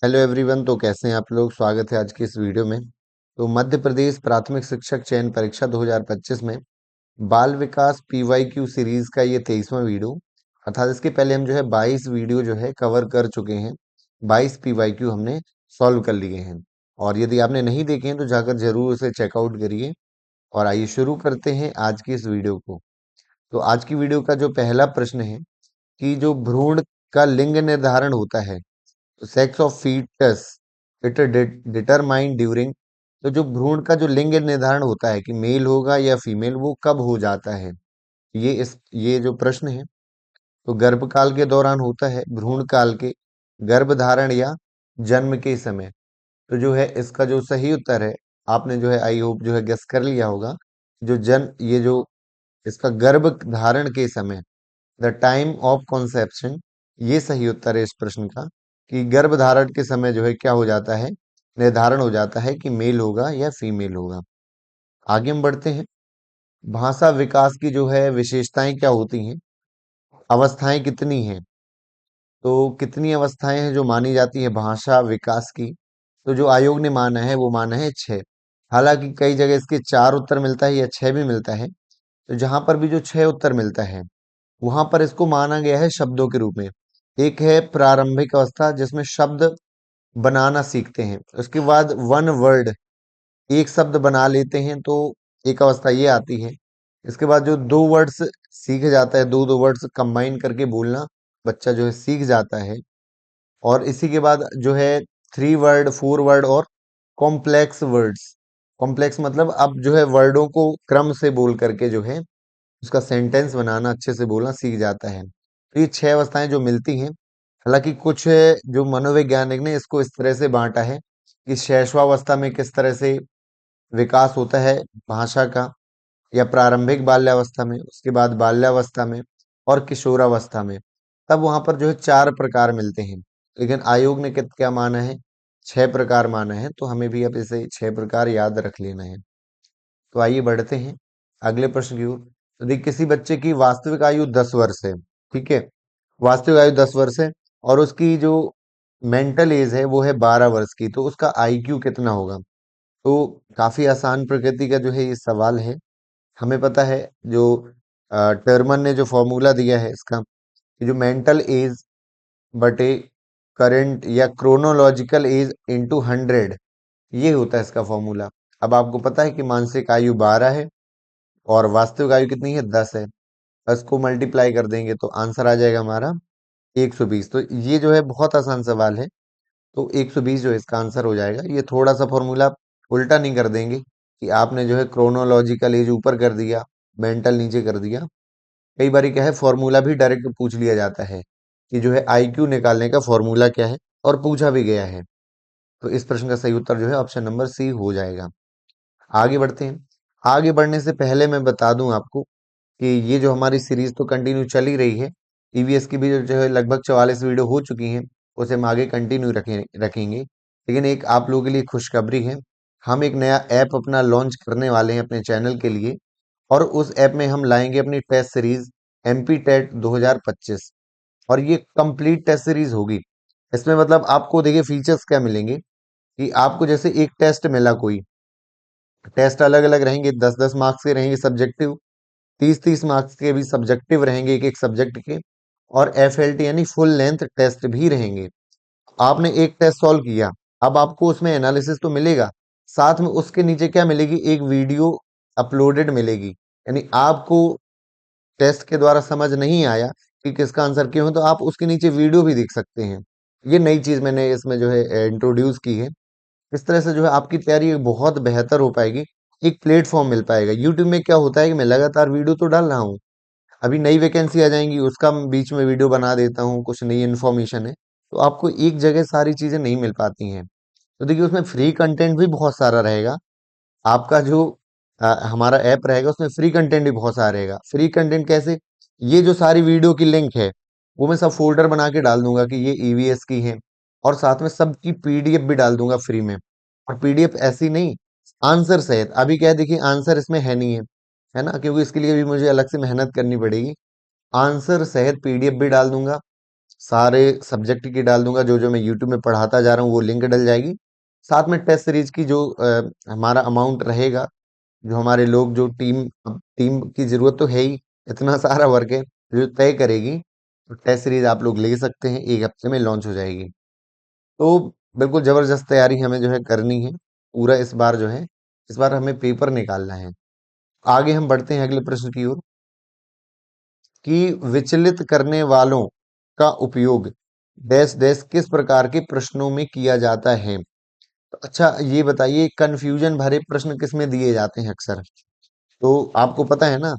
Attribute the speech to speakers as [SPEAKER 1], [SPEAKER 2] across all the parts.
[SPEAKER 1] Hello everyone. तो कैसे हैं आप लोग? स्वागत है आज की इस वीडियो में। तो मध्य प्रदेश प्राथमिक शिक्षक चयन परीक्षा 2025 में बाल विकास पीवाईक्यू सीरीज का ये 23वां वीडियो, अर्थात इसके पहले हम जो है 22 वीडियो जो है कवर कर चुके हैं। 22 पीवाईक्यू हमने सॉल्व कर लिए हैं, और यदि आपने नहीं देखे हैं तो जाकर जरूर उसे चेकआउट करिए। और आइए शुरू करते हैं आज की इस वीडियो को। तो आज की वीडियो का जो पहला प्रश्न है कि जो भ्रूण का लिंग निर्धारण होता है, sex of foetus it determine during. तो जो भ्रूण का जो लिंग निर्धारण होता है कि मेल होगा या फीमेल, वो कब हो जाता है? ये जो प्रश्न है, तो गर्भकाल के दौरान होता है, भ्रूण काल के, गर्भधारण या जन्म के समय। तो जो है इसका जो सही उत्तर है, आपने जो है आई होप जो है गेस कर लिया होगा। जो जन ये जो इसका गर्भ धारण के समय, द टाइम ऑफ कॉन्सेप्शन, ये सही उत्तर है इस प्रश्न का, कि गर्भधारण के समय जो है क्या हो जाता है, निर्धारण हो जाता है कि मेल होगा या फीमेल होगा। आगे हम बढ़ते हैं। भाषा विकास की जो है विशेषताएं क्या होती हैं, अवस्थाएं कितनी हैं? तो कितनी अवस्थाएं हैं जो मानी जाती है भाषा विकास की? तो जो आयोग ने माना है वो माना है 6। हालांकि कई जगह इसके 4 उत्तर मिलता है या 6 भी मिलता है। तो जहां पर भी जो 6 उत्तर मिलता है, वहां पर इसको माना गया है शब्दों के रूप में। एक है प्रारंभिक अवस्था जिसमें शब्द बनाना सीखते हैं, उसके बाद वन वर्ड, एक शब्द बना लेते हैं, तो एक अवस्था ये आती है। इसके बाद जो दो वर्ड्स सीख जाता है, दो दो वर्ड्स कंबाइन करके बोलना बच्चा जो है सीख जाता है। और इसी के बाद जो है 3 वर्ड, 4 वर्ड और कॉम्प्लेक्स वर्ड्स। कॉम्प्लेक्स मतलब अब जो है वर्डों को क्रम से बोल करके जो है उसका सेंटेंस बनाना, अच्छे से बोलना सीख जाता है। तो ये 6 अवस्थाएं जो मिलती हैं। हालांकि कुछ जो मनोवैज्ञानिक ने इसको इस तरह से बांटा है कि शैशवावस्था में किस तरह से विकास होता है भाषा का, या प्रारंभिक बाल्यावस्था में, उसके बाद बाल्यावस्था में और किशोरावस्था में। तब वहां पर जो है 4 प्रकार मिलते हैं। लेकिन आयोग ने क्या माना है, 6 प्रकार माना है। तो हमें भी अब इसे 6 प्रकार याद रख लेना है। तो आइए बढ़ते हैं अगले प्रश्न की ओर। तो देखिए, किसी बच्चे की वास्तविक आयु 10 वर्ष है, ठीक है, वास्तविक आयु 10 वर्ष है, और उसकी जो मेंटल एज है वो है 12 वर्ष की। तो उसका आईक्यू कितना होगा? तो काफी आसान प्रकृति का जो है ये सवाल है। हमें पता है जो टर्मन ने जो फॉर्मूला दिया है इसका, कि जो मेंटल एज बटे करंट या क्रोनोलॉजिकल एज इंटू 100, ये होता है इसका फॉर्मूला। अब आपको पता है कि मानसिक आयु 12 है और वास्तविक आयु कितनी है, 10 है। बस को मल्टीप्लाई कर देंगे तो आंसर आ जाएगा हमारा 120। तो ये जो है बहुत आसान सवाल है। तो 120 जो है इसका आंसर हो जाएगा। ये थोड़ा सा फॉर्मूला उल्टा नहीं कर देंगे कि आपने जो है क्रोनोलॉजिकल एज ऊपर कर दिया, मेंटल नीचे कर दिया। कई बार क्या है, फॉर्मूला भी डायरेक्ट पूछ लिया जाता है कि जो है आईक्यू निकालने का फॉर्मूला क्या है, और पूछा भी गया है। तो इस प्रश्न का सही उत्तर जो है ऑप्शन नंबर सी हो जाएगा। आगे बढ़ते हैं। आगे बढ़ने से पहले मैं बता दूं आपको कि ये जो हमारी सीरीज तो कंटिन्यू चल ही रही है। ईवीएस की भी जो है लगभग 44 वीडियो हो चुकी हैं, उसे हम आगे कंटिन्यू रखेंगे। लेकिन एक आप लोगों के लिए खुशखबरी है, हम एक नया ऐप अपना लॉन्च करने वाले हैं अपने चैनल के लिए। और उस ऐप में हम लाएंगे अपनी टेस्ट सीरीज एमपी टेट 2025। और ये कंप्लीट टेस्ट सीरीज होगी। इसमें मतलब आपको देखिए फीचर्स क्या मिलेंगे, कि आपको जैसे एक टेस्ट मिला, कोई टेस्ट अलग अलग रहेंगे, 10-10 मार्क्स के रहेंगे सब्जेक्टिव, 30-30 मार्क्स के भी सब्जेक्टिव रहेंगे एक एक सब्जेक्ट के, और एफएलटी यानी फुल लेंथ टेस्ट भी रहेंगे। आपने एक टेस्ट सॉल्व किया, अब आपको उसमें एनालिसिस तो मिलेगा, साथ में उसके नीचे क्या मिलेगी, एक वीडियो अपलोडेड मिलेगी। यानी आपको टेस्ट के द्वारा समझ नहीं आया कि किसका आंसर क्यों है, तो आप उसके नीचे वीडियो भी देख सकते हैं। ये नई चीज मैंने इसमें जो है इंट्रोड्यूस की है। इस तरह से जो है आपकी तैयारी बहुत बेहतर हो पाएगी। एक प्लेटफॉर्म मिल पाएगा। यूट्यूब में क्या होता है कि मैं लगातार वीडियो तो डाल रहा हूँ, अभी नई वैकेंसी आ जाएंगी, उसका मैं बीच में वीडियो बना देता हूँ, कुछ नई इन्फॉर्मेशन है, तो आपको एक जगह सारी चीजें नहीं मिल पाती हैं। तो देखिए उसमें फ्री कंटेंट भी बहुत सारा रहेगा। आपका जो हमारा ऐप रहेगा उसमें फ्री कंटेंट भी बहुत सारा रहेगा। फ्री कंटेंट कैसे? ये जो सारी वीडियो की लिंक है वो मैं सब फोल्डर बना के डाल दूंगा कि ये ईवीएस की है, और साथ में सबकी पीडीएफ भी डाल दूंगा फ्री में। और पीडीएफ ऐसी नहीं, आंसर सहित। अभी क्या है, देखिए आंसर इसमें है नहीं है ना, क्योंकि इसके लिए भी मुझे अलग से मेहनत करनी पड़ेगी। आंसर सहित पीडीएफ भी डाल दूंगा, सारे सब्जेक्ट की डाल दूंगा, जो जो मैं यूट्यूब में पढ़ाता जा रहा हूँ वो लिंक डल जाएगी। साथ में टेस्ट सीरीज की जो हमारा अमाउंट रहेगा, जो हमारे लोग, जो टीम, अब टीम की जरूरत तो है ही, इतना सारा वर्क है, जो तय करेगी, तो टेस्ट सीरीज आप लोग ले सकते हैं, 1 हफ्ते में लॉन्च हो जाएगी। तो बिल्कुल जबरदस्त तैयारी हमें जो है करनी है पूरा इस बार, जो है इस बार हमें पेपर निकालना है। आगे हम बढ़ते हैं अगले प्रश्न की ओर, कि विचलित करने वालों का उपयोग डैश डैश किस प्रकार के प्रश्नों में किया जाता है। तो अच्छा ये बताइए, कंफ्यूजन भरे प्रश्न किस में दिए जाते हैं अक्सर? तो आपको पता है ना,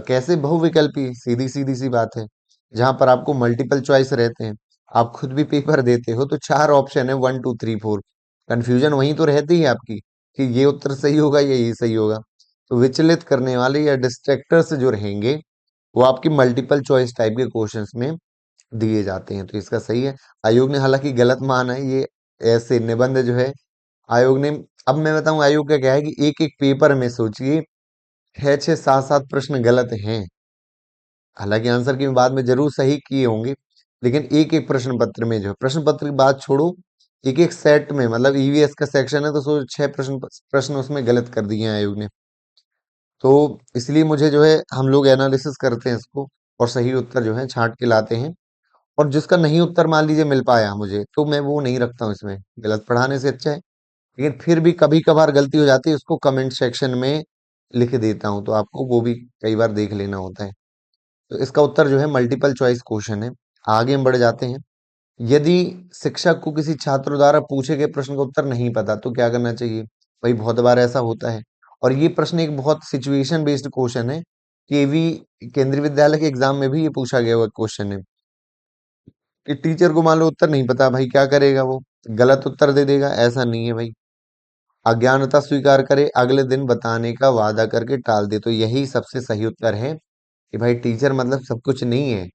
[SPEAKER 1] कैसे बहुविकल्पी, सीधी सीधी सी बात है, जहां पर आपको मल्टीपल चॉइस रहते हैं। आप खुद भी पेपर देते हो तो 4 ऑप्शन है, 1 2 3 4। कंफ्यूजन वहीं तो रहती है आपकी, कि ये उत्तर सही होगा या ये सही होगा। तो विचलित करने वाले या डिस्ट्रैक्टर्स जो रहेंगे, वो आपकी मल्टीपल चॉइस टाइप के क्वेश्चंस में दिए जाते हैं। तो इसका सही है। आयोग ने हालांकि गलत माना है ये, ऐसे निबंध जो है आयोग ने, अब मैं बताऊं आयोग का क्या है, कि एक एक पेपर में सोचिए 6 6 7 7 प्रश्न गलत हैं। हालांकि आंसर की बाद में जरूर सही किए होंगे, लेकिन एक एक प्रश्न पत्र में, जो है प्रश्न पत्र की बात छोड़ो, एक एक सेट में, मतलब ईवीएस का सेक्शन है तो सोच 6 प्रश्न प्रश्न उसमें गलत कर दिए हैं आयोग ने। तो इसलिए मुझे जो है, हम लोग एनालिसिस करते हैं इसको, और सही उत्तर जो है छांट के लाते हैं। और जिसका नहीं उत्तर मान लीजिए मिल पाया मुझे, तो मैं वो नहीं रखता हूँ इसमें, गलत पढ़ाने से अच्छा है। लेकिन फिर भी कभी कभार गलती हो जाती है, उसको कमेंट सेक्शन में लिख देता हूँ, तो आपको वो भी कई बार देख लेना होता है। तो इसका उत्तर जो है मल्टीपल चॉइस क्वेश्चन है। आगे हम बढ़ जाते हैं। यदि शिक्षक को किसी छात्र द्वारा पूछे गए प्रश्न का उत्तर नहीं पता तो क्या करना चाहिए? भाई बहुत बार ऐसा होता है, और ये प्रश्न एक बहुत सिचुएशन बेस्ड क्वेश्चन है। केवी, केंद्रीय विद्यालय के एग्जाम में भी ये पूछा गया हुआ क्वेश्चन है, कि टीचर को मान लो उत्तर नहीं पता, भाई क्या करेगा वो? गलत उत्तर दे देगा? ऐसा नहीं है भाई। अज्ञानता स्वीकार करे, अगले दिन बताने का वादा करके टाल दे, तो यही सबसे सही उत्तर है। कि भाई टीचर मतलब सब कुछ नहीं है,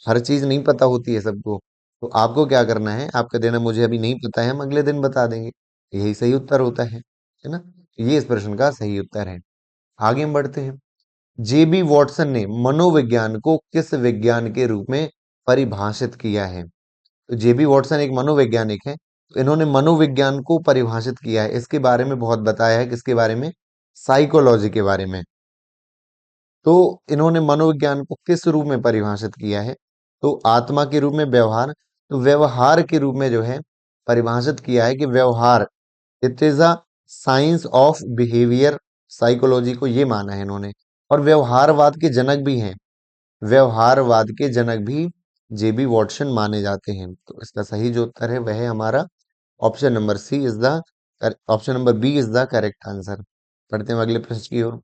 [SPEAKER 1] हर चीज नहीं पता होती है सबको। तो आपको क्या करना है, आपका देना मुझे अभी नहीं पता है, हम अगले दिन बता देंगे, यही सही उत्तर होता है ना? ये इस प्रश्न का सही उत्तर है। आगे हम बढ़ते हैं। जेबी वॉटसन ने मनोविज्ञान को किस विज्ञान के रूप में परिभाषित किया है? तो जेबी वॉटसन एक मनोवैज्ञानिक है, तो इन्होंने मनोविज्ञान को परिभाषित किया है, इसके बारे में बहुत बताया है। किसके बारे में? साइकोलॉजी के बारे में। तो इन्होंने मनोविज्ञान को किस रूप में परिभाषित किया है? तो आत्मा के रूप में, व्यवहार, तो व्यवहार के रूप में जो है परिभाषित किया है, कि व्यवहार, it is a science of behaviour. Psychology को ये माना है इन्होंने। और व्यवहारवाद के जनक भी हैं, व्यवहारवाद के जनक भी जेबी वॉटसन माने जाते हैं। तो इसका सही जो उत्तर है वह है हमारा option number C is the, option number B is the correct answer. पढ़ते हैं अगले प्रश्न की ओर।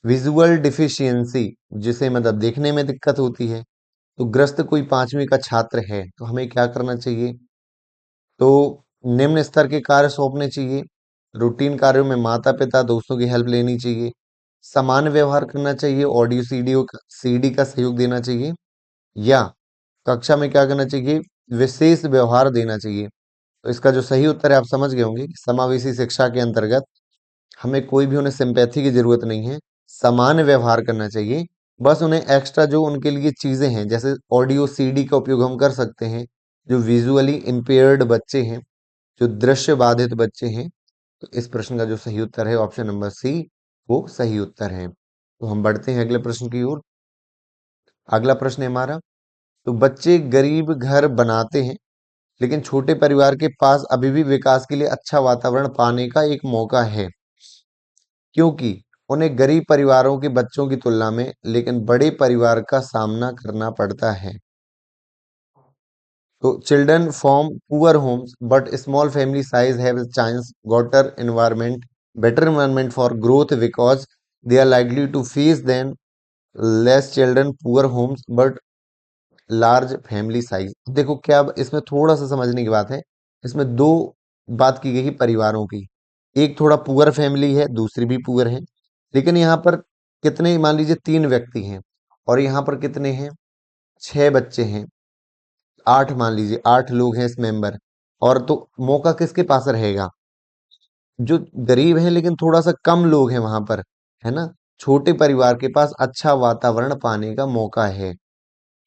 [SPEAKER 1] विजुअल डिफिशियंसी, जिसे मतलब देखने में दिक्कत होती है, तो ग्रस्त कोई 5वीं का छात्र है, तो हमें क्या करना चाहिए? तो निम्न स्तर के कार्य सौंपने चाहिए, रूटीन कार्यों में माता पिता दोस्तों की हेल्प लेनी चाहिए, समान व्यवहार करना चाहिए, ऑडियो सीडी सीडी का सहयोग देना चाहिए, या कक्षा में क्या करना चाहिए? विशेष व्यवहार देना चाहिए। तो इसका जो सही उत्तर है आप समझ गए होंगे, कि समावेशी शिक्षा के अंतर्गत हमें कोई भी उन्हें सिंपैथी की जरूरत नहीं है, समान व्यवहार करना चाहिए। बस उन्हें एक्स्ट्रा जो उनके लिए चीजें हैं, जैसे ऑडियो सीडी का उपयोग हम कर सकते हैं, जो विजुअली इम्पेयर्ड बच्चे हैं, जो दृश्य बाधित बच्चे हैं। तो इस प्रश्न का जो सही उत्तर है ऑप्शन नंबर सी, वो सही उत्तर है। तो हम बढ़ते हैं अगले प्रश्न की ओर। अगला प्रश्न है हमारा, तो बच्चे गरीब घर बनाते हैं, लेकिन छोटे परिवार के पास अभी भी विकास के लिए अच्छा वातावरण पाने का एक मौका है, क्योंकि उन्हें गरीब परिवारों के बच्चों की तुलना में लेकिन बड़े परिवार का सामना करना पड़ता है। तो children from poor homes but small family size have chance got a environment better environment for growth, because they are likely to face than less children poor homes but large family size. देखो क्या, अब इसमें थोड़ा सा समझने की बात है। इसमें दो बात की गई है परिवारों की, एक थोड़ा पुअर फैमिली है, दूसरी भी पुअर है। लेकिन यहाँ पर कितने, मान लीजिए 3 व्यक्ति हैं, और यहाँ पर कितने हैं? 6 बच्चे हैं, 8, मान लीजिए 8 लोग हैं इस मेंबर। और तो मौका किसके पास रहेगा? जो गरीब है लेकिन थोड़ा सा कम लोग हैं वहां पर, है ना? छोटे परिवार के पास अच्छा वातावरण पाने का मौका है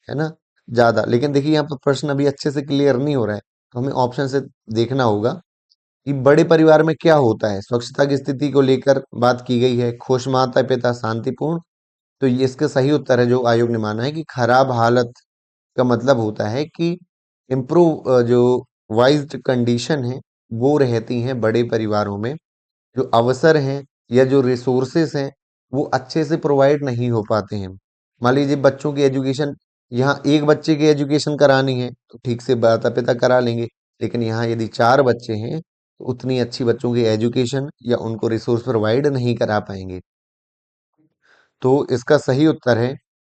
[SPEAKER 1] ना? ज्यादा। लेकिन देखिए यहाँ पर प्रश्न अभी अच्छे से क्लियर नहीं हो रहा है, तो हमें ऑप्शन से देखना होगा कि बड़े परिवार में क्या होता है। स्वच्छता की स्थिति को लेकर बात की गई है, खुश माता पिता, शांतिपूर्ण। तो ये इसका सही उत्तर है जो आयोग ने माना है कि खराब हालत का मतलब होता है कि इम्प्रूव जो वाइज्ड कंडीशन है वो रहती हैं बड़े परिवारों में। जो अवसर हैं या जो रिसोर्सेस हैं वो अच्छे से प्रोवाइड नहीं हो पाते हैं। मान लीजिए बच्चों की एजुकेशन, यहाँ एक बच्चे की एजुकेशन करानी है तो ठीक से माता पिता करा लेंगे, लेकिन यहाँ यदि 4 बच्चे हैं तो उतनी अच्छी बच्चों की एजुकेशन या उनको रिसोर्स प्रोवाइड नहीं करा पाएंगे। तो इसका सही उत्तर है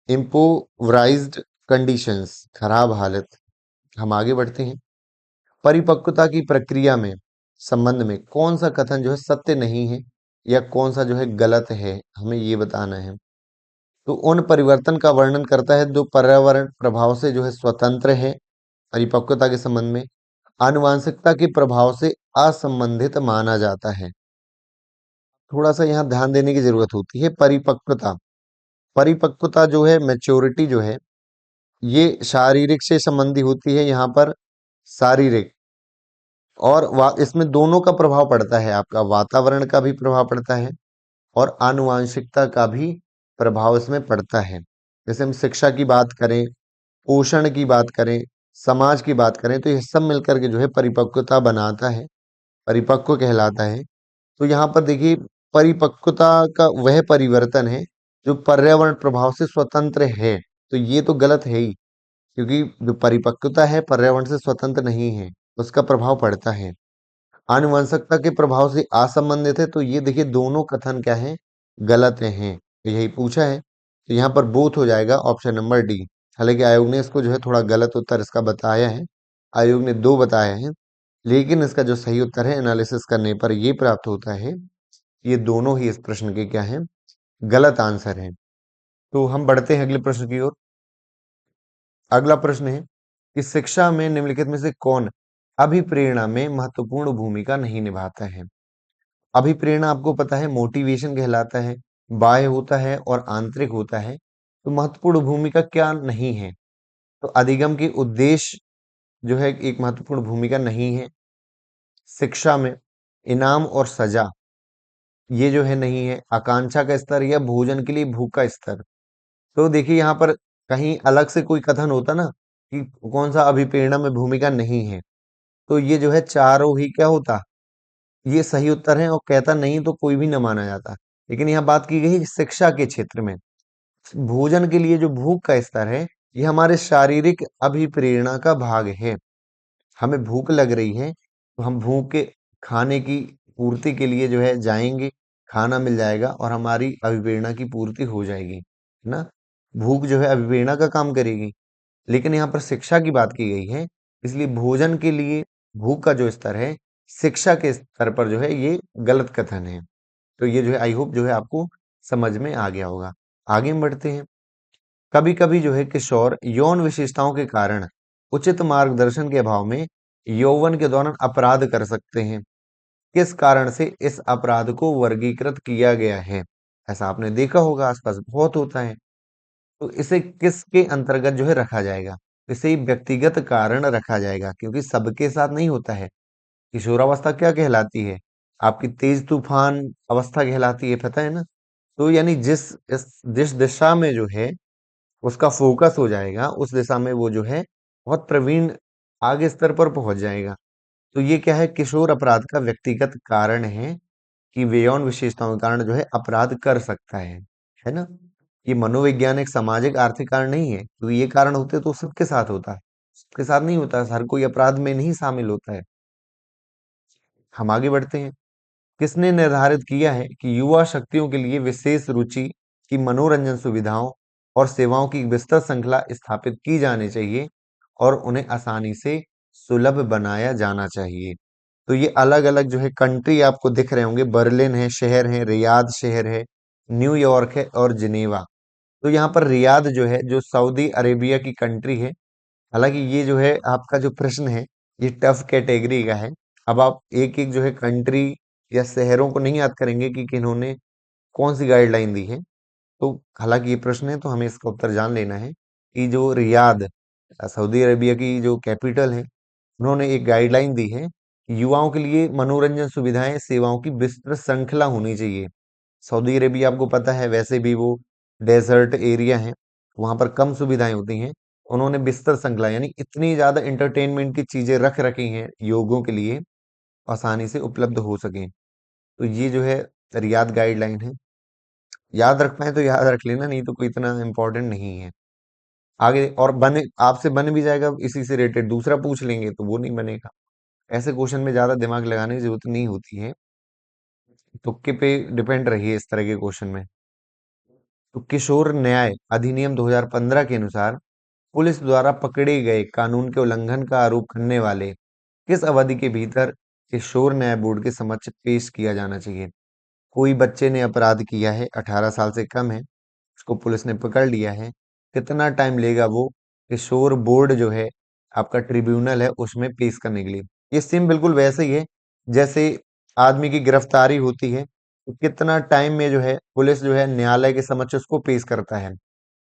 [SPEAKER 1] इम्पोवराइज्ड कंडीशंस, खराब हालत। हम आगे बढ़ते हैं। परिपक्वता की प्रक्रिया में संबंध में कौन सा कथन जो है सत्य नहीं है या कौन सा जो है गलत है, हमें ये बताना है। तो उन परिवर्तन का वर्णन करता है जो पर्यावरण प्रभाव से जो है स्वतंत्र है परिपक्वता के संबंध में, आनुवांशिकता के प्रभाव से असंबंधित माना जाता है। थोड़ा सा यहाँ ध्यान देने की जरूरत होती है। परिपक्वता, परिपक्वता जो है, मैच्योरिटी जो है, ये शारीरिक से संबंधी होती है यहाँ पर, शारीरिक। और इसमें दोनों का प्रभाव पड़ता है, आपका वातावरण का भी प्रभाव पड़ता है और आनुवांशिकता का भी प्रभाव इसमें पड़ता है। जैसे हम शिक्षा की बात करें, पोषण की बात करें, समाज की बात करें, तो ये सब मिलकर के जो है परिपक्वता बनाता है, परिपक्व कहलाता है। तो यहाँ पर देखिए परिपक्वता का वह परिवर्तन है जो पर्यावरण प्रभाव से स्वतंत्र है। तो ये तो गलत है ही, क्योंकि जो परिपक्वता है पर्यावरण से स्वतंत्र नहीं है, उसका प्रभाव पड़ता है। आनुवंशिकता के प्रभाव से असंबंधित है, तो ये देखिए दोनों कथन क्या है, गलत हैं। तो यही पूछा है, तो यहाँ पर बोथ हो जाएगा ऑप्शन नंबर डी। हालांकि आयोग ने इसको जो है थोड़ा गलत उत्तर इसका बताया है, आयोग ने 2 बताया है, लेकिन इसका जो सही उत्तर है एनालिसिस करने पर ये प्राप्त होता है, ये दोनों ही इस प्रश्न के क्या हैं, गलत आंसर हैं। तो हम बढ़ते हैं अगले प्रश्न की ओर। अगला प्रश्न है कि शिक्षा में निम्नलिखित में से कौन अभिप्रेरणा में महत्वपूर्ण भूमिका नहीं निभाता है। अभिप्रेरणा आपको पता है मोटिवेशन कहलाता है, बाह्य होता है और आंतरिक होता है। तो महत्वपूर्ण भूमिका क्या नहीं है, तो अधिगम के उद्देश्य जो है एक महत्वपूर्ण भूमिका नहीं है। शिक्षा में इनाम और सजा ये जो है नहीं है। आकांक्षा का स्तर या भोजन के लिए भूख का स्तर। तो देखिए यहाँ पर कहीं अलग से कोई कथन होता ना कि कौन सा अभिप्रेरणा में भूमिका नहीं है, तो ये जो है चारों ही क्या होता, ये सही उत्तर है, और कहता नहीं तो कोई भी न माना जाता। लेकिन यहाँ बात की गई शिक्षा के क्षेत्र में, भोजन के लिए जो भूख का स्तर है ये हमारे शारीरिक अभिप्रेरणा का भाग है। हमें भूख लग रही है तो हम भूख के खाने की पूर्ति के लिए जो है जाएंगे, खाना मिल जाएगा और हमारी अभिप्रेरणा की पूर्ति हो जाएगी, है ना। भूख जो है अभिप्रेरणा का काम करेगी। लेकिन यहाँ पर शिक्षा की बात की गई है, इसलिए भोजन के लिए भूख का जो स्तर है शिक्षा के स्तर पर जो है ये गलत कथन है। तो ये जो है आई होप जो है आपको समझ में आ गया होगा। आगे हम बढ़ते हैं। कभी कभी जो है किशोर यौन विशेषताओं के कारण उचित मार्गदर्शन के अभाव में यौवन के दौरान अपराध कर सकते हैं। किस कारण से इस अपराध को वर्गीकृत किया गया है। ऐसा आपने देखा होगा आसपास बहुत होता है, तो इसे किसके अंतर्गत जो है रखा जाएगा, इसे व्यक्तिगत कारण रखा जाएगा, क्योंकि सबके साथ नहीं होता है। किशोरावस्था क्या कहलाती है, आपकी तेज तूफान अवस्था कहलाती है, पता है ना। तो यानी जिस दिशा में जो है उसका फोकस हो जाएगा, उस दिशा में वो जो है बहुत प्रवीण आगे स्तर पर पहुंच जाएगा। तो ये क्या है, किशोर अपराध का व्यक्तिगत कारण है कि वे यौन विशेषताओं के कारण जो है अपराध कर सकता है ना। ये मनोवैज्ञानिक सामाजिक आर्थिक कारण नहीं है, क्योंकि ये कारण होते तो सबके साथ होता है, सबके साथ नहीं होता, हर कोई अपराध में नहीं शामिल होता है। हम आगे बढ़ते हैं। किसने निर्धारित किया है कि युवा शक्तियों के लिए विशेष रुचि की मनोरंजन सुविधाओं और सेवाओं की विस्तृत श्रृंखला स्थापित की जानी चाहिए और उन्हें आसानी से सुलभ बनाया जाना चाहिए। तो ये अलग अलग जो है कंट्री आपको दिख रहे होंगे, बर्लिन है शहर है, रियाद शहर है, न्यूयॉर्क है और जिनेवा। तो यहाँ पर रियाद जो है जो सऊदी अरेबिया की कंट्री है। हालांकि ये जो है आपका जो प्रश्न है ये टफ कैटेगरी का है। अब आप एक एक जो है कंट्री या शहरों को नहीं याद करेंगे कि किन्होंने कौन सी गाइडलाइन दी है। तो हालांकि ये प्रश्न है तो हमें इसका उत्तर जान लेना है कि जो रियाद सऊदी अरेबिया की जो कैपिटल है, उन्होंने एक गाइडलाइन दी है कि युवाओं के लिए मनोरंजन सुविधाएं सेवाओं की विस्तृत श्रृंखला होनी चाहिए। सऊदी अरेबिया आपको पता है वैसे भी वो डेजर्ट एरिया है, वहां पर कम सुविधाएं होती हैं। उन्होंने विस्तृत श्रृंखला यानी इतनी ज्यादा इंटरटेनमेंट की चीजें रख रखी हैं योगों के लिए, आसानी से उपलब्ध हो सके। तो ये जो है रियाद गाइडलाइन है। याद रख पाए तो याद रख लेना, नहीं तो कोई इतना इम्पोर्टेंट नहीं है। आगे और बने आपसे बन भी जाएगा इसी से रिलेटेड, दूसरा पूछ लेंगे तो वो नहीं बनेगा। ऐसे क्वेश्चन में ज्यादा दिमाग लगाने की जरूरत नहीं होती है, तुक्के पे डिपेंड रहिए इस तरह के क्वेश्चन में। तो किशोर न्याय अधिनियम 2015 के अनुसार पुलिस द्वारा पकड़े गए कानून के उल्लंघन का आरोप करने वाले किस अवधि के भीतर किशोर न्याय बोर्ड के समक्ष पेश किया जाना चाहिए? कोई बच्चे ने अपराध किया है, 18 साल से कम है, उसको पुलिस ने पकड़ लिया है, कितना टाइम लेगा वो किशोर बोर्ड जो है आपका ट्रिब्यूनल है उसमें पेश करने के लिए? ये सेम बिल्कुल वैसे ही है जैसे आदमी की गिरफ्तारी होती है, तो कितना टाइम में जो है पुलिस जो है न्यायालय के समक्ष उसको पेश करता है।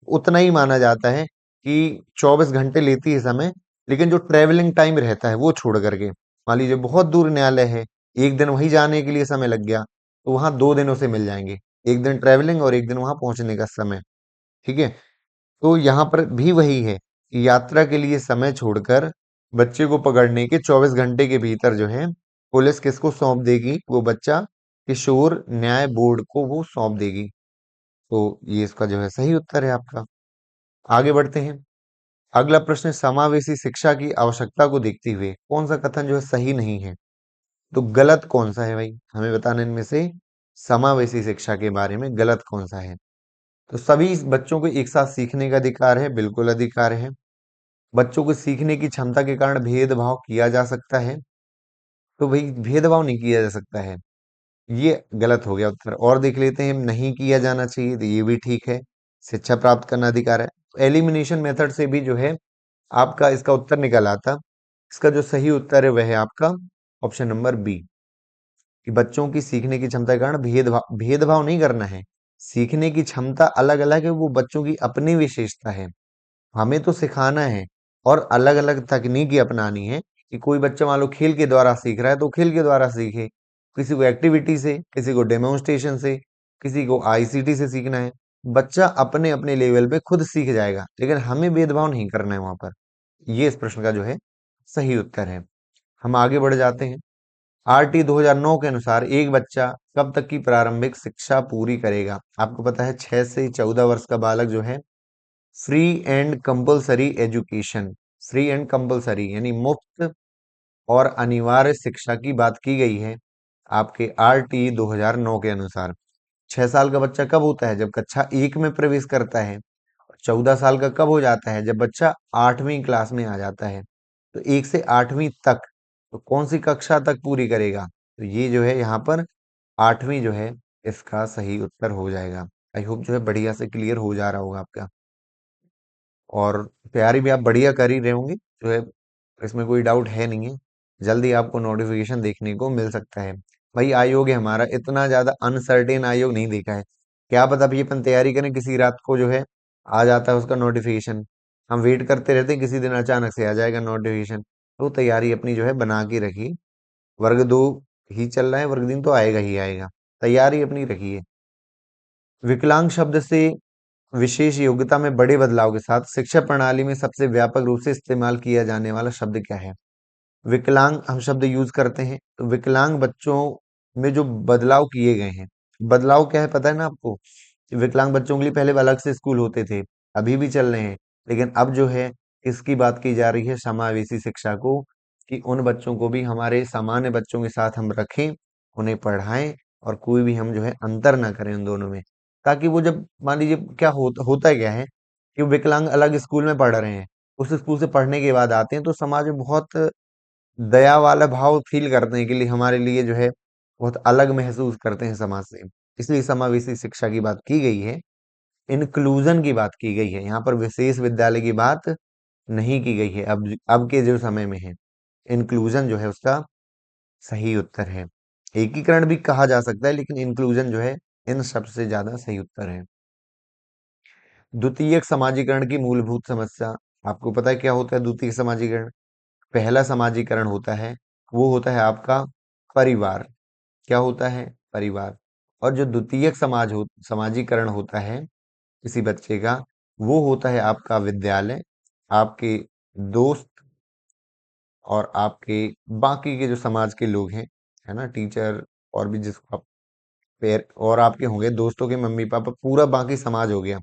[SPEAKER 1] उतना ही माना जाता है कि 24 घंटे लेती है समय, लेकिन जो ट्रेवलिंग टाइम रहता है वो छोड़ करके, मान लीजिए बहुत दूर न्यायालय है, एक दिन वहीं जाने के लिए समय लग गया, तो वहां 2 दिनों से मिल जाएंगे, एक दिन ट्रेवलिंग और एक दिन वहां पहुंचने का समय। ठीक है, तो यहाँ पर भी वही है कि यात्रा के लिए समय छोड़कर बच्चे को पकड़ने के 24 घंटे के भीतर जो है पुलिस किसको सौंप देगी? वो बच्चा किशोर न्याय बोर्ड को वो सौंप देगी। तो ये इसका जो है सही उत्तर है आपका। आगे बढ़ते हैं। अगला प्रश्न है, समावेशी शिक्षा की आवश्यकता को देखते हुए कौन सा कथन जो है सही नहीं है? तो गलत कौन सा है भाई, हमें बताना इनमें से समावेशी शिक्षा के बारे में गलत कौन सा है। तो सभी इस बच्चों को एक साथ सीखने का अधिकार है, बिल्कुल अधिकार है। बच्चों को सीखने की क्षमता के कारण भेदभाव किया जा सकता है, तो भाई भेदभाव नहीं किया जा सकता है, ये गलत हो गया उत्तर। और देख लेते हैं, नहीं किया जाना चाहिए, तो ये भी ठीक है। शिक्षा प्राप्त करना अधिकार है, एलिमिनेशन मेथड से भी जो है आपका इसका उत्तर निकल आता। इसका जो सही उत्तर है वह है आपका ऑप्शन नंबर बी, कि बच्चों की सीखने की क्षमता के कारण भेदभाव भेदभाव नहीं करना है। सीखने की क्षमता अलग अलग है, वो बच्चों की अपनी विशेषता है, हमें तो सिखाना है और अलग अलग तकनीकी अपनानी है। कि कोई बच्चा मान लो खेल के द्वारा सीख रहा है तो खेल के द्वारा सीखे, किसी को एक्टिविटी से, किसी को डेमोन्स्ट्रेशन से, किसी को आईसीटी से सीखना है। बच्चा अपने अपने लेवल पे खुद सीख जाएगा, लेकिन हमें भेदभाव नहीं करना है वहां पर। ये इस प्रश्न का जो है सही उत्तर है। हम आगे बढ़ जाते हैं। आरटी 2009 के अनुसार एक बच्चा कब तक की प्रारंभिक शिक्षा पूरी करेगा? आपको पता है 6 से 14 वर्ष का बालक जो है free and compulsory education, free and compulsory यानी मुफ्त और अनिवार्य शिक्षा की बात की गई है आपके आरटी 2009 के अनुसार। 6 साल का बच्चा कब होता है? जब कक्षा 1 में प्रवेश करता है। 14 साल का कब हो जाता है? जब बच्चा 8वीं क्लास में आ जाता है। तो 1 से 8वीं तक, तो कौन सी कक्षा तक पूरी करेगा? तो ये जो है यहाँ पर 8वीं जो है इसका सही उत्तर हो जाएगा। आई होप जो है बढ़िया से क्लियर हो जा रहा होगा आपका, और तैयारी भी आप बढ़िया कर ही रहे होंगे, जो है इसमें कोई डाउट है नहीं है। जल्दी आपको नोटिफिकेशन देखने को मिल सकता है। भाई आयोग है हमारा, इतना ज्यादा अनसर्टेन आयोग नहीं देखा है। क्या पता भी अपन तैयारी करें, किसी रात को जो है आ जाता है उसका नोटिफिकेशन, हम वेट करते रहते हैं, किसी दिन अचानक से आ जाएगा नोटिफिकेशन। तो तैयारी अपनी जो है बना के रखिए। वर्ग 2 ही चल रहा है, वर्ग 3 तो आएगा ही आएगा, तैयारी अपनी रखिए। विकलांग शब्द से विशेष योग्यता में बड़े बदलाव के साथ शिक्षा प्रणाली में सबसे व्यापक रूप से इस्तेमाल किया जाने वाला शब्द क्या है? विकलांग हम शब्द यूज करते हैं, तो विकलांग बच्चों में जो बदलाव किए गए हैं, बदलाव क्या है पता है ना आपको? विकलांग बच्चों के लिए पहले अलग से स्कूल होते थे, अभी भी चल रहे हैं, लेकिन अब जो है इसकी बात की जा रही है समावेशी शिक्षा को, कि उन बच्चों को भी हमारे सामान्य बच्चों के साथ हम रखें, उन्हें पढ़ाएं, और कोई भी हम जो है अंतर ना करें उन दोनों में। ताकि वो जब मान लीजिए क्या होता क्या है कि वो विकलांग अलग स्कूल में पढ़ रहे हैं, उस स्कूल से पढ़ने के बाद आते हैं तो समाज में बहुत दया वाला भाव फील करते हैं, के लिए हमारे लिए जो है बहुत अलग महसूस करते हैं समाज से। इसलिए समावेशी शिक्षा की बात की गई है, इंक्लूजन की बात की गई है, यहाँ पर विशेष विद्यालय की बात नहीं की गई है। अब के जो समय में है, इंक्लूजन जो है उसका सही उत्तर है। एकीकरण भी कहा जा सकता है, लेकिन इंक्लूजन जो है इन सबसे ज्यादा सही उत्तर है। द्वितीयक समाजीकरण की मूलभूत समस्या आपको पता है क्या होता है द्वितीयक समाजीकरण? पहला समाजीकरण होता है वो होता है आपका परिवार। क्या होता है? परिवार। और जो द्वितीयक समाजीकरण होता है किसी बच्चे का, वो होता है आपका विद्यालय, आपके दोस्त और आपके बाकी के जो समाज के लोग हैं, है ना, टीचर और भी जिसको आप पेर और आपके होंगे दोस्तों के मम्मी पापा, पूरा बाकी समाज हो गया।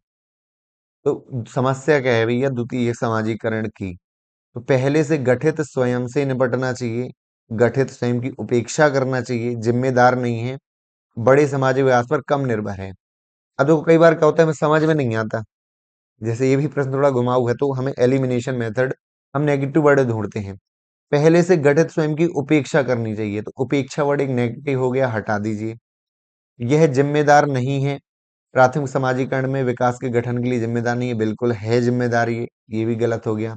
[SPEAKER 1] तो समस्या क्या है भैया द्वितीय समाजीकरण की? तो पहले से गठित स्वयं से निपटना चाहिए, गठित स्वयं की उपेक्षा करना चाहिए, जिम्मेदार नहीं है, बड़े समाजी विकास पर कम निर्भर है। अब देखो कई बार क्या होता है हमें समझ में नहीं आता, जैसे ये भी प्रश्न थोड़ा घुमाऊ है, तो हमें एलिमिनेशन मेथड, हम नेगेटिव वर्ड ढूंढते हैं। पहले से गठित स्वयं की उपेक्षा करनी चाहिए, तो उपेक्षा वर्ड एक नेगेटिव हो गया, हटा दीजिए। यह जिम्मेदार नहीं है, प्राथमिक समाजीकरण में विकास के गठन के लिए जिम्मेदार नहीं है, बिल्कुल है जिम्मेदार ये भी गलत हो गया।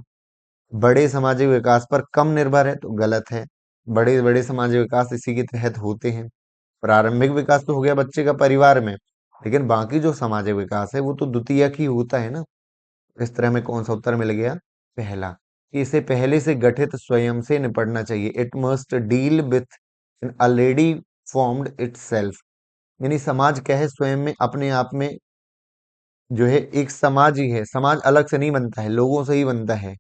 [SPEAKER 1] बड़े सामाजिक विकास पर कम निर्भर है, तो गलत है। बड़े बड़े सामाजिक विकास इसी के तहत होते हैं। प्रारंभिक विकास तो हो गया बच्चे का परिवार में, लेकिन बाकी जो सामाजिक विकास है वो तो द्वितीयक ही होता है ना। इस तरह में कौन सा उत्तर मिल गया? पहला, कि इसे पहले से गठित स्वयं से निपटना चाहिए। It must deal with an already formed itself. यानी समाज क्या है? स्वयं में अपने आप में जो है एक समाज ही है। समाज अलग से नहीं बनता है, लोगों से ही बनता है,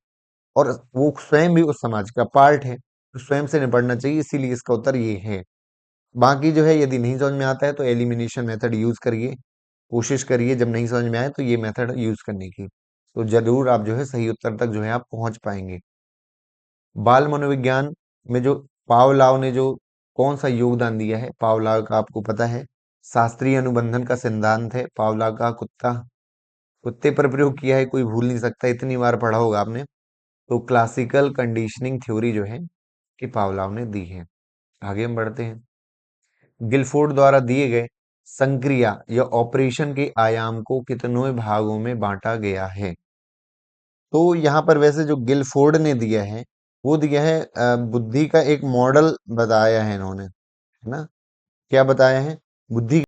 [SPEAKER 1] और वो स्वयं भी उस समाज का पार्ट है, तो स्वयं से निपटना चाहिए, इसीलिए इसका उत्तर ये है। बाकी जो है यदि नहीं समझ में आता है तो एलिमिनेशन मेथड यूज करिए, कोशिश करिए जब नहीं समझ में आए तो ये मेथड यूज करने की, तो जरूर आप जो है सही उत्तर तक जो है आप पहुंच पाएंगे। बाल मनोविज्ञान में जो पावलाव ने जो कौन सा योगदान दिया है? पावलाव का आपको पता है, शास्त्रीय अनुबंधन का सिद्धांत है पावलाव का। कुत्ते पर प्रयोग किया है, कोई भूल नहीं सकता, इतनी बार पढ़ा होगा आपने। तो क्लासिकल कंडीशनिंग थ्योरी जो है कि पावलाव ने दी है। आगे हम बढ़ते हैं। गिलफोर्ड द्वारा दिए गए संक्रिया या ऑपरेशन के आयाम को कितनों भागों में बांटा गया है? तो यहाँ पर वैसे जो गिलफोर्ड ने दिया है वो दिया है बुद्धि का एक मॉडल बताया है इन्होंने, है ना। क्या बताया है? बुद्धि।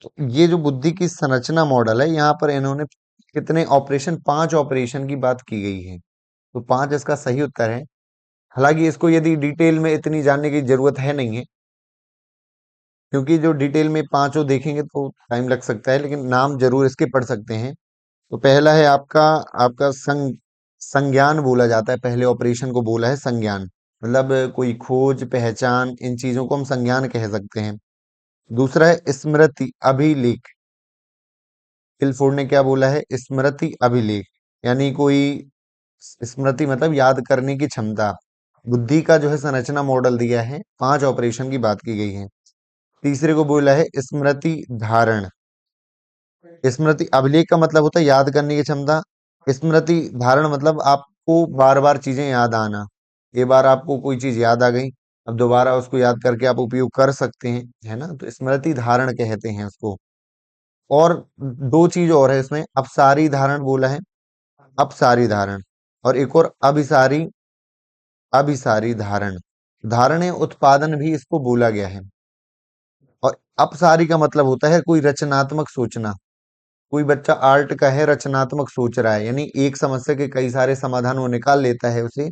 [SPEAKER 1] तो ये जो बुद्धि की संरचना मॉडल है, यहाँ पर इन्होंने कितने ऑपरेशन, 5 ऑपरेशन की बात की गई है, तो 5 इसका सही उत्तर है। हालांकि इसको यदि डिटेल में इतनी जानने की जरूरत है नहीं है, क्योंकि जो डिटेल में पांचों देखेंगे तो टाइम लग सकता है, लेकिन नाम जरूर इसके पढ़ सकते हैं। तो पहला है आपका आपका संज्ञान बोला जाता है, पहले ऑपरेशन को बोला है संज्ञान, मतलब कोई खोज पहचान, इन चीजों को हम संज्ञान कह सकते हैं। दूसरा है स्मृति अभिलेख। किलफोर्ड ने क्या बोला है? स्मृति अभिलेख, यानी कोई स्मृति मतलब याद करने की क्षमता। बुद्धि का जो है संरचना मॉडल दिया है, 5 ऑपरेशन की बात की गई है। तीसरे को बोला है स्मृति धारण। स्मृति अभिलेख का मतलब होता है याद करने की क्षमता। स्मृति धारण मतलब आपको बार बार चीजें याद आना। ये बार आपको कोई चीज याद आ गई, अब दोबारा उसको याद करके आप उपयोग कर सकते हैं, है ना, तो स्मृति धारण कहते हैं उसको। और दो चीज और है इसमें, अपसारी धारण बोला है, अपसारी धारण, और एक और अभिसारी, अभिसारी धारण। धारणें उत्पादन भी इसको बोला गया है। और अपसारी का मतलब होता है कोई रचनात्मक सोचना। कोई बच्चा आर्ट का है, रचनात्मक सोच रहा है, यानी एक समस्या के कई सारे समाधान वो निकाल लेता है, उसे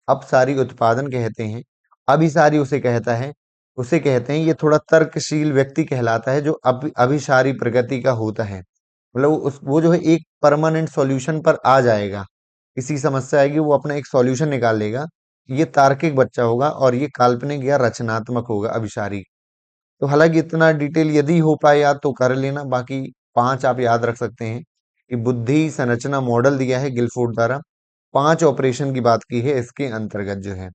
[SPEAKER 1] अपसारी उत्पादन कहते हैं। अभिसारी उसे कहता है, उसे कहते हैं ये थोड़ा तर्कशील व्यक्ति कहलाता है, जो अभिसारी प्रकृति का होता है, मतलब वो जो है एक परमानेंट सॉल्यूशन पर आ जाएगा। किसी समस्या आएगी वो अपना एक सॉल्यूशन निकाल लेगा। ये तार्किक बच्चा होगा और ये काल्पनिक या रचनात्मक होगा अभिसारी। तो हालांकि इतना डिटेल यदि हो पाए याद तो कर लेना, बाकी 5 आप याद रख सकते हैं कि बुद्धि संरचना मॉडल दिया है गिलफोर्ड द्वारा, 5 ऑपरेशन की बात की है इसके अंतर्गत जो है।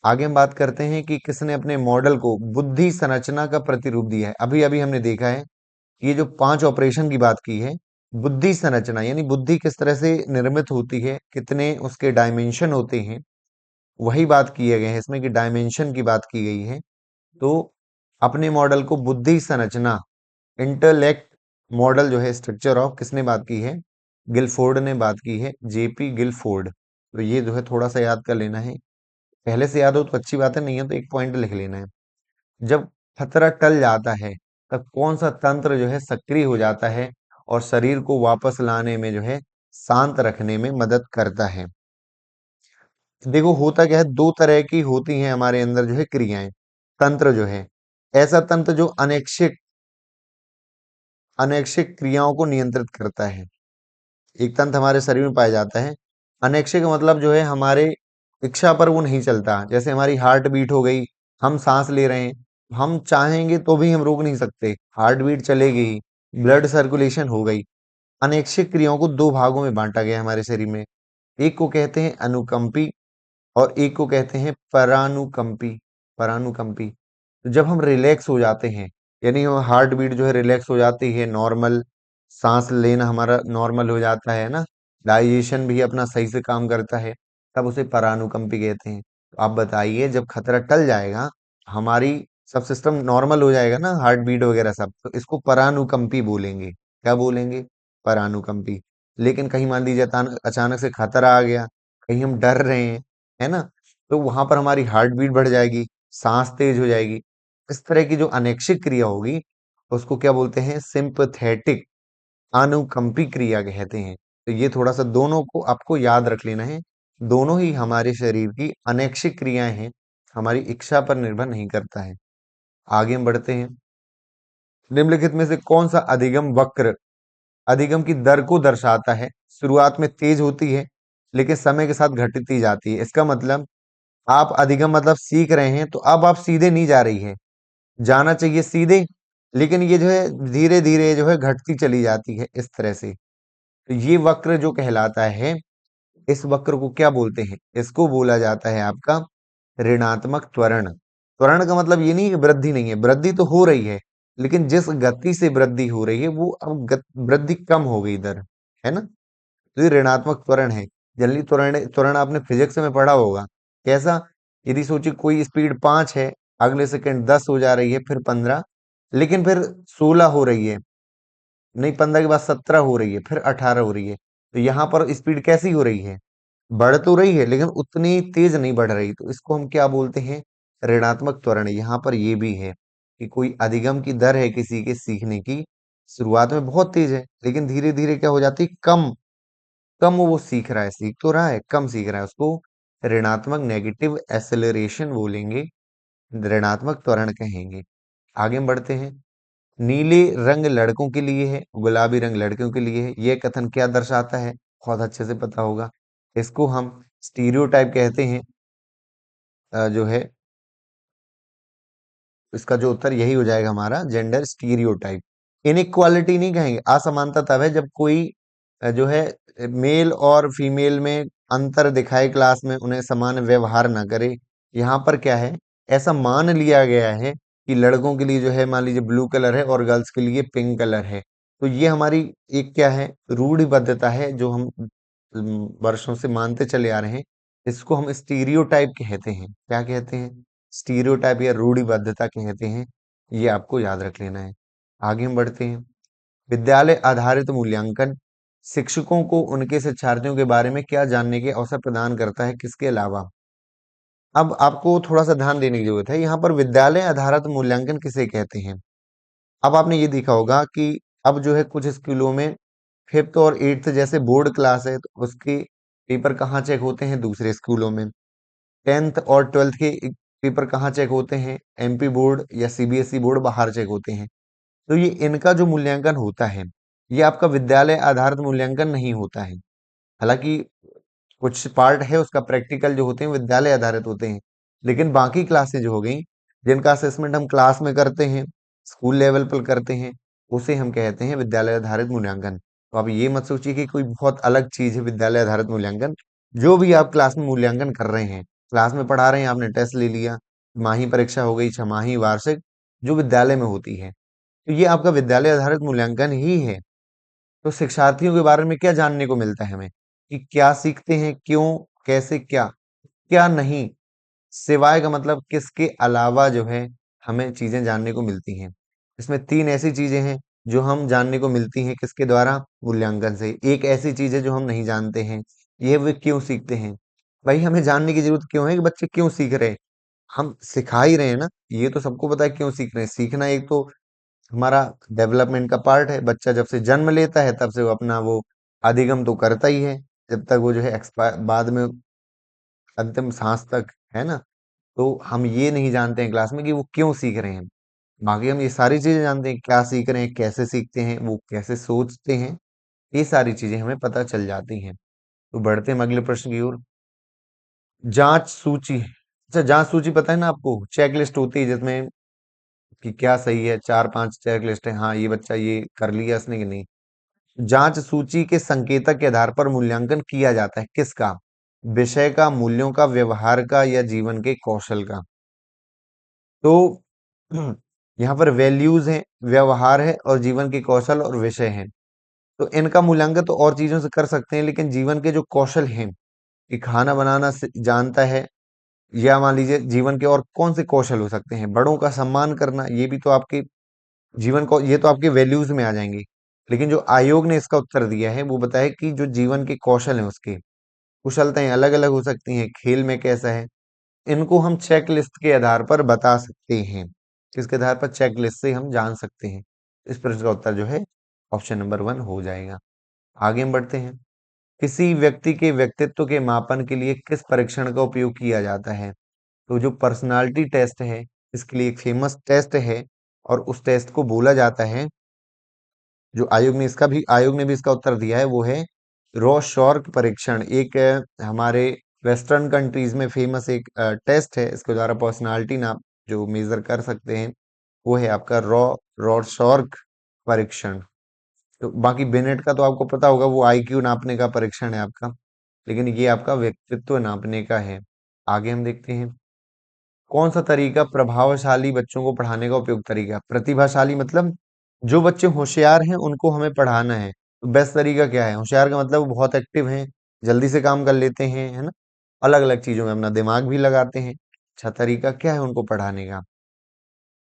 [SPEAKER 1] आगे हम बात करते हैं कि किसने अपने मॉडल को बुद्धि संरचना का प्रतिरूप दिया है। अभी अभी हमने देखा है कि ये जो 5 ऑपरेशन की बात की है, बुद्धि संरचना यानी बुद्धि किस तरह से निर्मित होती है, कितने उसके डायमेंशन होते हैं, वही बात किए गए हैं इसमें कि डायमेंशन की बात की गई है। तो अपने मॉडल को बुद्धि संरचना, इंटेलेक्ट मॉडल जो है, स्ट्रक्चर ऑफ, किसने बात की है? गिलफोर्ड ने बात की है, जेपी गिलफोर्ड। तो ये जो है थोड़ा सा याद कर लेना है, पहले से याद हो तो अच्छी बात है, नहीं है तो एक पॉइंट लिख लेना है। जब खतरा टल जाता है तब कौन सा तंत्र जो है सक्रिय हो जाता है और शरीर को वापस लाने में जो है शांत रखने में मदद करता है। देखो होता क्या है, दो तरह की होती हैं हमारे अंदर जो है क्रियाएं, तंत्र जो है, ऐसा तंत्र जो अनैच्छिक अनैच्छिक क्रियाओं को नियंत्रित करता है। एक तंत्र हमारे शरीर में पाया जाता है, अनैच्छिक मतलब जो है हमारे इच्छा पर वो नहीं चलता। जैसे हमारी हार्ट बीट हो गई, हम सांस ले रहे हैं, हम चाहेंगे तो भी हम रोक नहीं सकते, हार्ट बीट चलेगी ही, ब्लड सर्कुलेशन हो गई। अनैच्छिक क्रियाओं को दो भागों में बांटा गया है हमारे शरीर में। एक को कहते हैं अनुकंपी और एक को कहते हैं परानुकंपी। परानुकंपी तो जब हम रिलैक्स हो जाते हैं, यानी हम हार्ट बीट जो है रिलैक्स हो जाती है, नॉर्मल सांस लेना हमारा नॉर्मल हो जाता है ना, डाइजेशन भी अपना सही से काम करता है, तब उसे परानुकंपी कहते हैं। तो आप बताइए, जब खतरा टल जाएगा, हमारी सब सिस्टम नॉर्मल हो जाएगा ना, हार्ट बीट वगैरह सब, तो इसको परानुकंपी बोलेंगे। क्या बोलेंगे? परानुकंपी। लेकिन कहीं मान लीजिए अचानक अचानक से खतरा आ गया, कहीं हम डर रहे हैं, है ना, तो वहां पर हमारी हार्ट बीट बढ़ जाएगी, सांस तेज हो जाएगी। इस तरह की जो अनैच्छिक क्रिया होगी, उसको क्या बोलते हैं? सिंपथेटिक अनुकंपी क्रिया कहते हैं। तो ये थोड़ा सा दोनों को आपको याद रख लेना है। दोनों ही हमारे शरीर की अनैच्छिक क्रियाएं हैं, हमारी इच्छा पर निर्भर नहीं करता है। आगे हम बढ़ते हैं। निम्नलिखित में से कौन सा अधिगम वक्र अधिगम की दर को दर्शाता है? शुरुआत में तेज होती है, लेकिन समय के साथ घटती जाती है। इसका मतलब, आप अधिगम मतलब सीख रहे हैं, तो अब आप सीधे नहीं जा रही है, जाना चाहिए सीधे, लेकिन ये जो है धीरे धीरे जो है घटती चली जाती है, इस तरह से। तो ये वक्र जो कहलाता है, इस वक्र को क्या बोलते हैं? इसको बोला जाता है आपका ऋणात्मक त्वरण। त्वरण का मतलब ये नहीं कि वृद्धि नहीं है, वृद्धि तो हो रही है, लेकिन जिस गति से वृद्धि हो रही है वो अब वृद्धि कम हो गई दर, है ना। तो ये ऋणात्मक त्वरण है। जल्दी त्वरण त्वरण आपने फिजिक्स में पढ़ा होगा। कैसा? यदि सोचिए कोई स्पीड 5 है, अगले सेकंड 10 हो जा रही है, फिर 15, लेकिन फिर 16 हो रही है, नहीं 15 के बाद 17 हो रही है, फिर 18 हो रही है। तो यहाँ पर स्पीड कैसी हो रही है? बढ़ तो रही है, लेकिन उतनी तेज नहीं बढ़ रही। तो इसको हम क्या बोलते हैं? ऋणात्मक त्वरण। यहाँ पर ये भी है कि कोई अधिगम की दर है किसी के सीखने की, शुरुआत में बहुत तेज है, लेकिन धीरे धीरे क्या हो जाती है? कम। कम वो सीख रहा है, सीख तो रहा है, कम सीख रहा है, उसको ऋणात्मक नेगेटिव एक्सेलरेशन बोलेंगे, ऋणात्मक त्वरण कहेंगे। आगे हम बढ़ते हैं। नीले रंग लड़कों के लिए है, गुलाबी रंग लड़कियों के लिए है। यह कथन क्या दर्शाता है? बहुत अच्छे से पता होगा। इसको हम स्टीरियोटाइप कहते हैं। जो है इसका जो उत्तर यही हो जाएगा हमारा, जेंडर स्टीरियोटाइप। इनइक्वालिटी नहीं कहेंगे, असमानता तब है जब कोई जो है मेल और फीमेल में अंतर दिखाए, क्लास में उन्हें समान व्यवहार ना करे। यहाँ पर क्या है, ऐसा मान लिया गया है कि लड़कों के लिए जो है मान लीजिए ब्लू कलर है और गर्ल्स के लिए पिंक कलर है। तो ये हमारी एक क्या है, रूढ़िबद्धता है, जो हम वर्षों से मानते चले आ रहे हैं। इसको हम स्टीरियोटाइप कहते हैं। क्या कहते हैं? स्टीरियोटाइप या रूढ़िबद्धता कहते हैं। ये आपको याद रख लेना है। आगे हम बढ़ते हैं। विद्यालय आधारित मूल्यांकन शिक्षकों को उनके शिक्षार्थियों के बारे में क्या जानने के अवसर प्रदान करता है, किसके अलावा? अब आपको थोड़ा सा ध्यान देने की जरूरत है। यहाँ पर विद्यालय आधारित मूल्यांकन किसे कहते हैं? अब आपने ये देखा होगा कि अब जो है कुछ स्कूलों में फिफ्थ और एट्थ जैसे बोर्ड क्लास है, तो उसके पेपर कहाँ चेक होते हैं? दूसरे स्कूलों में। 10th और 12th के पेपर कहाँ चेक होते हैं? एमपी बोर्ड या सीबीएसई बोर्ड बाहर चेक होते हैं। तो ये इनका जो मूल्यांकन होता है, ये आपका विद्यालय आधारित मूल्यांकन नहीं होता है। हालांकि कुछ पार्ट है उसका प्रैक्टिकल जो होते हैं विद्यालय आधारित होते हैं, लेकिन बाकी क्लासें जो हो गई, जिनका असेसमेंट हम क्लास में करते हैं, स्कूल लेवल पर करते हैं, उसे हम कहते हैं विद्यालय आधारित मूल्यांकन। तो आप ये मत सोचिए कि कोई बहुत अलग चीज है विद्यालय आधारित मूल्यांकन। जो भी आप क्लास में मूल्यांकन कर रहे हैं, क्लास में पढ़ा रहे हैं, आपने टेस्ट ले लिया, माही परीक्षा हो गई, छमाही, वार्षिक, जो विद्यालय में होती है, तो ये आपका विद्यालय आधारित मूल्यांकन ही है। तो शिक्षार्थियों के बारे में क्या जानने को मिलता है हमें? कि क्या सीखते हैं, क्यों, कैसे, क्या, क्या नहीं, सिवाय का मतलब किसके अलावा जो है हमें चीजें जानने को मिलती हैं। इसमें तीन ऐसी चीजें हैं जो हम जानने को मिलती हैं, किसके द्वारा? मूल्यांकन से। एक ऐसी चीज है जो हम नहीं जानते हैं, ये वे क्यों सीखते हैं। भाई हमें जानने की जरूरत क्यों है कि बच्चे क्यों सीख रहे हैं? हम सिखा ही रहे हैं ना, ये तो सबको पता है क्यों सीख रहे हैं। सीखना एक तो हमारा डेवलपमेंट का पार्ट है। बच्चा जब से जन्म लेता है तब से वो अपना वो अधिगम तो करता ही है जब तक वो जो है एक्सपायर बाद में अंतिम सांस तक, है ना। तो हम ये नहीं जानते हैं क्लास में कि वो क्यों सीख रहे हैं। बाकी हम ये सारी चीजें जानते हैं, क्या सीख रहे हैं, कैसे सीखते हैं, वो कैसे सोचते हैं, ये सारी चीजें हमें पता चल जाती हैं। तो बढ़ते हैं अगले प्रश्न की ओर। जांच सूची, अच्छा जांच सूची पता है ना आपको, चेकलिस्ट होती है जिसमें कि क्या सही है, 4-5 चेकलिस्ट है, हाँ ये बच्चा ये कर लिया इसने कि नहीं। जांच सूची के संकेतक के आधार पर मूल्यांकन किया जाता है, किसका? विषय का, मूल्यों का, व्यवहार का, या जीवन के कौशल का। तो यहाँ पर वैल्यूज हैं, व्यवहार है, और जीवन के कौशल और विषय हैं। तो इनका मूल्यांकन तो और चीजों से कर सकते हैं, लेकिन जीवन के जो कौशल हैं कि खाना बनाना जानता है, या मान लीजिए जीवन के और कौन से कौशल हो सकते हैं, बड़ों का सम्मान करना, ये भी तो आपके जीवन को, ये तो आपके वैल्यूज में आ जाएंगे। लेकिन जो आयोग ने इसका उत्तर दिया है वो बताया कि जो जीवन के कौशल हैं उसके कुशलताएं अलग अलग हो सकती हैं, खेल में कैसा है, इनको हम चेक लिस्ट के आधार पर बता सकते हैं। किसके आधार पर? चेक लिस्ट से हम जान सकते हैं। इस प्रश्न का उत्तर जो है ऑप्शन नंबर 1 हो जाएगा। आगे हम बढ़ते हैं। किसी व्यक्ति के व्यक्तित्व के मापन के लिए किस परीक्षण का उपयोग किया जाता है? तो जो पर्सनालिटी टेस्ट है, इसके लिए एक फेमस टेस्ट है, और उस टेस्ट को बोला जाता है, जो आयोग ने भी इसका उत्तर दिया है, वो है रॉ-शॉर्क परीक्षण। एक हमारे वेस्टर्न कंट्रीज में फेमस एक टेस्ट है, इसके द्वारा पर्सनालिटी नाप जो मेजर कर सकते हैं, वो है आपका रॉ-शॉर्क परीक्षण। तो बाकी बिनेट का तो आपको पता होगा, वो आईक्यू नापने का परीक्षण है आपका, लेकिन ये आपका व्यक्तित्व नापने का है। आगे हम देखते हैं। कौन सा तरीका प्रभावशाली बच्चों को पढ़ाने का उपयुक्त तरीका? प्रतिभाशाली मतलब जो बच्चे होशियार हैं उनको हमें पढ़ाना है। तो बेस्ट तरीका क्या है? होशियार का मतलब वो बहुत एक्टिव हैं, जल्दी से काम कर लेते हैं, है ना, अलग अलग चीजों में अपना दिमाग भी लगाते हैं। अच्छा तरीका क्या है उनको पढ़ाने का?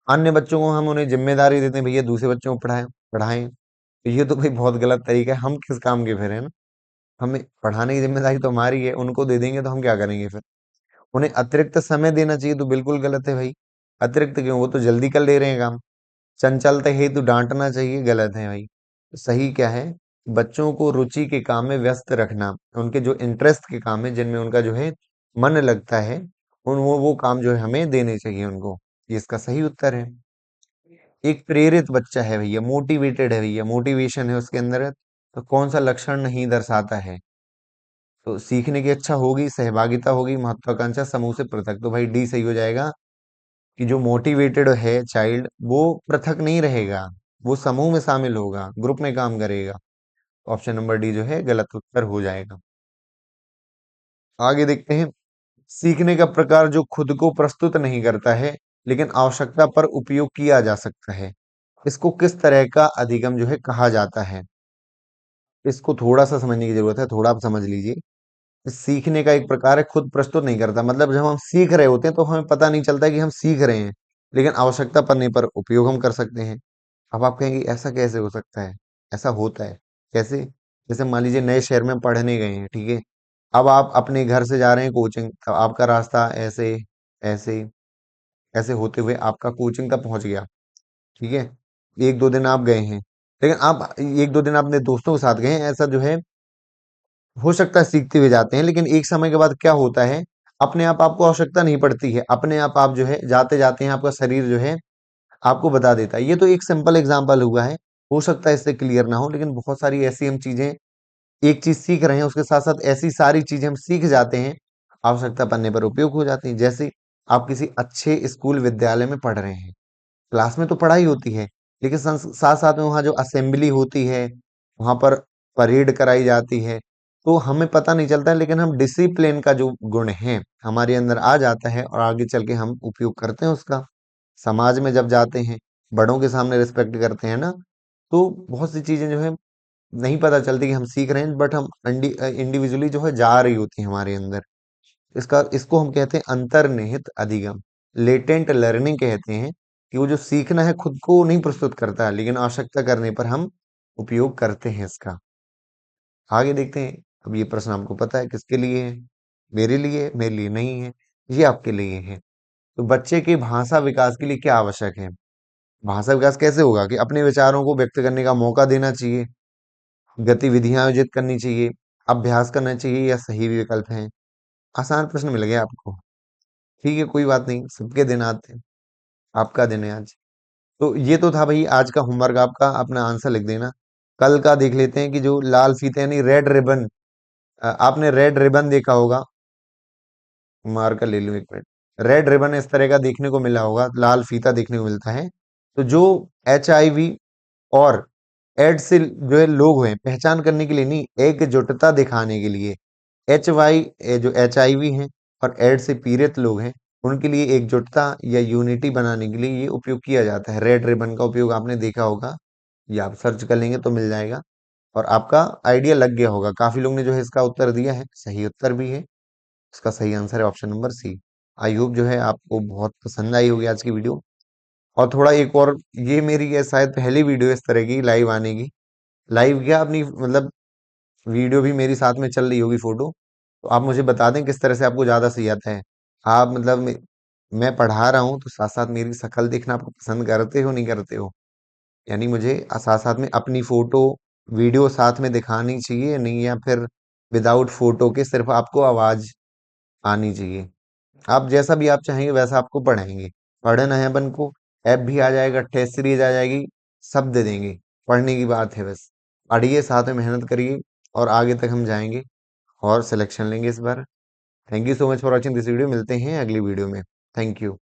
[SPEAKER 1] अन्य बच्चों को हम उन्हें जिम्मेदारी देते हैं, भैया दूसरे बच्चों को पढ़ाएं पढ़ाएं, तो ये तो कोई बहुत गलत तरीका है। हम किस काम के फिर, है ना। हमें पढ़ाने की जिम्मेदारी तो हमारी है, उनको दे देंगे तो हम क्या करेंगे फिर? उन्हें अतिरिक्त समय देना चाहिए, तो बिल्कुल गलत है भाई। अतिरिक्त क्यों? वो तो जल्दी कर ले रहे हैं काम। चंचलता हेतु डांटना चाहिए, गलत है भाई। तो सही क्या है? बच्चों को रुचि के काम में व्यस्त रखना, उनके जो इंटरेस्ट के काम है, जिनमें उनका जो है मन लगता है, उन वो काम जो है हमें देने चाहिए उनको। ये इसका सही उत्तर है। एक प्रेरित बच्चा है भैया, मोटिवेटेड है भैया, मोटिवेशन है उसके अंदर, तो कौन सा लक्षण नहीं दर्शाता है? तो सीखने की इच्छा होगी, सहभागिता होगी, महत्वाकांक्षा, समूह से पृथक। तो भाई डी सही हो जाएगा, कि जो मोटिवेटेड है चाइल्ड, वो पृथक नहीं रहेगा, वो समूह में शामिल होगा, ग्रुप में काम करेगा। ऑप्शन नंबर डी जो है गलत उत्तर हो जाएगा। आगे देखते हैं। सीखने का प्रकार जो खुद को प्रस्तुत नहीं करता है, लेकिन आवश्यकता पर उपयोग किया जा सकता है, इसको किस तरह का अधिगम जो है कहा जाता है? इसको थोड़ा सा समझने की जरूरत है, थोड़ा आप समझ लीजिए। सीखने का एक प्रकार है, खुद प्रस्तुत नहीं करता, मतलब जब हम सीख रहे होते हैं तो हमें पता नहीं चलता है कि हम सीख रहे हैं, लेकिन आवश्यकता पड़ने पर उपयोग हम कर सकते हैं। अब आप कहेंगे ऐसा कैसे हो सकता है? ऐसा होता है। कैसे? जैसे मान लीजिए नए शहर में पढ़ने गए हैं, ठीक है। अब आप अपने घर से जा रहे हैं कोचिंग, तो आपका रास्ता ऐसे ऐसे ऐसे होते हुए आपका कोचिंग तक पहुंच गया, ठीक है। एक दो दिन आप गए हैं, लेकिन आप एक दो दिन अपने दोस्तों के साथ गए हैं, ऐसा जो है हो सकता है सीखते हुए जाते हैं, लेकिन एक समय के बाद क्या होता है, अपने आप आपको आवश्यकता नहीं पड़ती है, अपने आप जो है जाते जाते हैं आपका शरीर जो है आपको बता देता है। ये तो एक सिंपल एग्जांपल हुआ है, हो सकता है इससे क्लियर ना हो, लेकिन बहुत सारी ऐसी हम चीजें, एक चीज सीख रहे हैं उसके साथ साथ ऐसी सारी चीजें हम सीख जाते हैं, आवश्यकता पड़ने पर उपयोग हो जाती हैं। जैसे आप किसी अच्छे स्कूल विद्यालय में पढ़ रहे हैं, क्लास में तो पढ़ाई होती है, लेकिन साथ साथ में वहाँ जो असेंबली होती है, वहाँ पर परेड कराई जाती है, तो हमें पता नहीं चलता है, लेकिन हम डिसिप्लिन का जो गुण है हमारे अंदर आ जाता है, और आगे चल के हम उपयोग करते हैं उसका। समाज में जब जाते हैं, बड़ों के सामने रिस्पेक्ट करते हैं ना, तो बहुत सी चीजें जो है नहीं पता चलती कि हम सीख रहे हैं, बट हम इंडिविजुअली जो है जा रही होती है हमारे अंदर। इसको हम कहते हैं अंतर्निहित अधिगम, लेटेंट लर्निंग कहते हैं, कि वो जो सीखना है खुद को नहीं प्रस्तुत करता है, लेकिन आवश्यकता करने पर हम उपयोग करते हैं इसका। आगे देखते हैं। अब ये प्रश्न आपको पता है किसके लिए है? मेरे लिए नहीं है, ये आपके लिए है। तो बच्चे के भाषा विकास के लिए क्या आवश्यक है? भाषा विकास कैसे होगा? कि अपने विचारों को व्यक्त करने का मौका देना चाहिए, गतिविधियां आयोजित करनी चाहिए, अभ्यास करना चाहिए या सही विकल्प है? आसान प्रश्न मिल गया आपको। ठीक है, कोई बात नहीं, सबके दिन आते हैं, आपका दिन है आज। तो ये तो था भाई आज का होमवर्क आपका, अपना आंसर लिख देना। कल का देख लेते हैं कि जो लाल फीते यानी रेड रिबन, आपने रेड रिबन देखा होगा, मार्कर ले लूं एक मिनट। रेड रिबन इस तरह का देखने को मिला होगा, लाल फीता देखने को मिलता है। तो जो HIV और एड्स से जो है लोग हैं, पहचान करने के लिए नहीं, एकजुटता दिखाने के लिए, जो HIV हैं और एड्स से पीड़ित लोग हैं, उनके लिए एकजुटता या यूनिटी बनाने के लिए ये उपयोग किया जाता है। रेड रिबन का उपयोग आपने देखा होगा, ये आप सर्च कर लेंगे तो मिल जाएगा और आपका आइडिया लग गया होगा। काफी लोग ने जो है इसका उत्तर दिया है, सही उत्तर भी है। इसका सही आंसर है option number C. I hope जो है आपको बहुत पसंद आई होगी आज की वीडियो। और थोड़ा एक और, ये मेरी ये शायद पहली वीडियो इस तरह की लाइव आने की। लाइव क्या, अपनी मतलब वीडियो भी मेरी साथ में चल रही होगी, फोटो। तो आप मुझे बता दें किस तरह से आपको ज्यादा सही आता है। आप मतलब मैं पढ़ा रहा हूँ तो साथ साथ मेरी शक्ल देखना आपको पसंद करते हो नहीं करते हो? यानी मुझे साथ साथ में अपनी फोटो वीडियो साथ में दिखानी चाहिए नहीं, या फिर विदाउट फोटो के सिर्फ आपको आवाज आनी चाहिए? आप जैसा भी आप चाहेंगे वैसा आपको पढ़ाएंगे। पढ़ना है अपन को, ऐप भी आ जाएगा, टेस्ट सीरीज आ जाएगी, सब दे देंगे। पढ़ने की बात है बस। पढ़िए, साथ में मेहनत करिए और आगे तक हम जाएंगे और सिलेक्शन लेंगे इस बार। Thank you so much for watching this video. मिलते हैं अगली वीडियो में। Thank you.